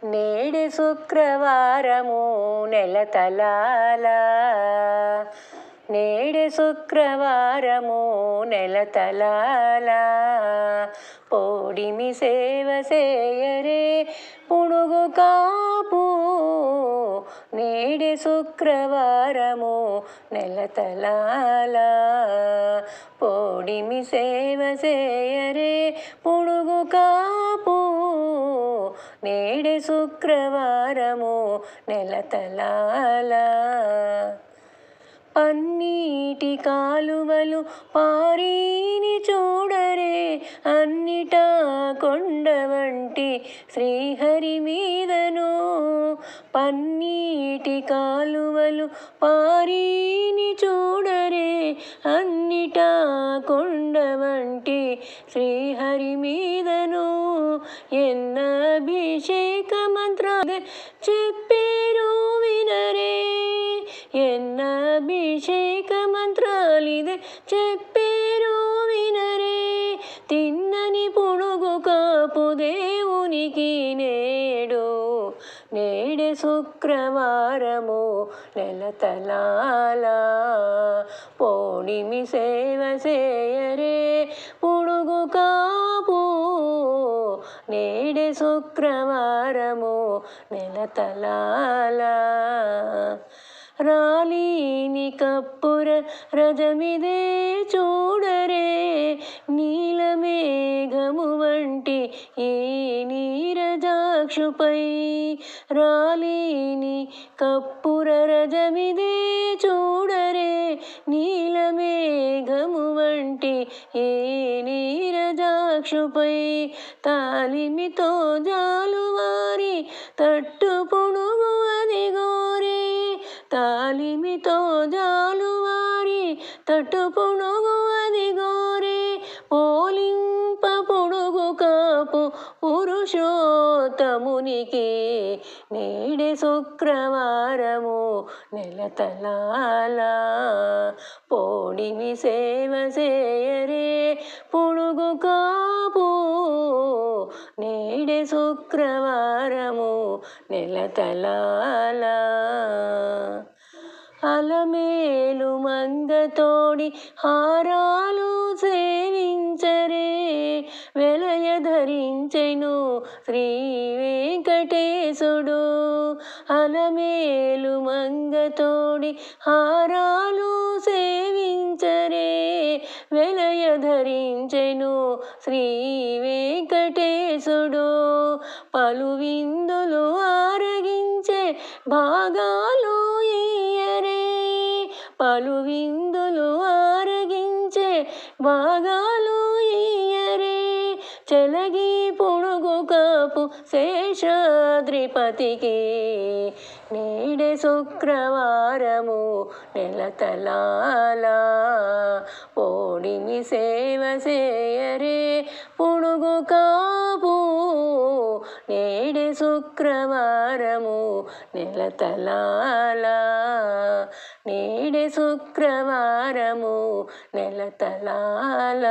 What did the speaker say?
నేడు శుక్రవారము నెలతలాల నేడు శుక్రవారము నెలతలాల పోడిమి సేవ చేయరే పుణుగు కాపు నేడు శుక్రవారము నెలతలాల పోడిమి సేవ చేయరే పుణుగు కాపు నేడు శుక్రవారము నెలతలాల పన్నీటి కాలువలు పారీని చూడరే అన్నిటా కొండ వంటి శ్రీహరి మీదను పన్నీటి కాలువలు పారీని చూడరే అన్నిటా కొండ వంటి శ్రీహరి మీదను ఎన్న అభిషేక మంత్రాలు చెప్పేరు వినరే ఎన్న అభిషేక మంత్రాలిదే చెప్పేరు వినరే తిన్నని పుణుగు కాపు దేవునికి నేడు శుక్రవారము నెలతలాల పోడిమి సేవ చేయరే పుణుగు కాపు నేడు శుక్రవారము నెలతలాల రాలిని కప్పుర రజమిదే చూడరే నీలమేఘము వంటి ఈ నీరజాక్షుపై రాలిని కప్పుర రజమిదే చూడరే నీలమేఘము వంటి ఈ నీరజాక్షుపై తాలిమితో జాలువారి తట్టు పుణుగు అదిగోరే తాలిమితో జాలువారి తట్టు పుణుగు అదిగోరే పోలింప పుణుగు కాపు పురుషోత్తమునికి నేడు శుక్రవారము నెలతలాల పోడిమి సేవ చేయరే పుణుగు కాపు నేడు శుక్రవారము నెలతలాల అలమేలు మంగతోడి హారాలు సేవించరే వెలయ ధరించెను శ్రీ వెంకటేశుడు అలమేలు మంగతోడి హారాలు సేవించరే వెలయ ధరించెను శ్రీ వెంకటేశుడు పలు విందులు ఆరగించే భాగాలు పలు విందులు ఆరగించే భాగాలు ఇయ్యరే చెలగి పుణుగు కాపు శేషాద్రిపతికి నేడు శుక్రవారము నెలతలాల పోడిమి సేవ చేయరే పుణుగు కాపు నేడు శుక్రవారము నెలతలాల నేడు శుక్రవారము నెలతలాల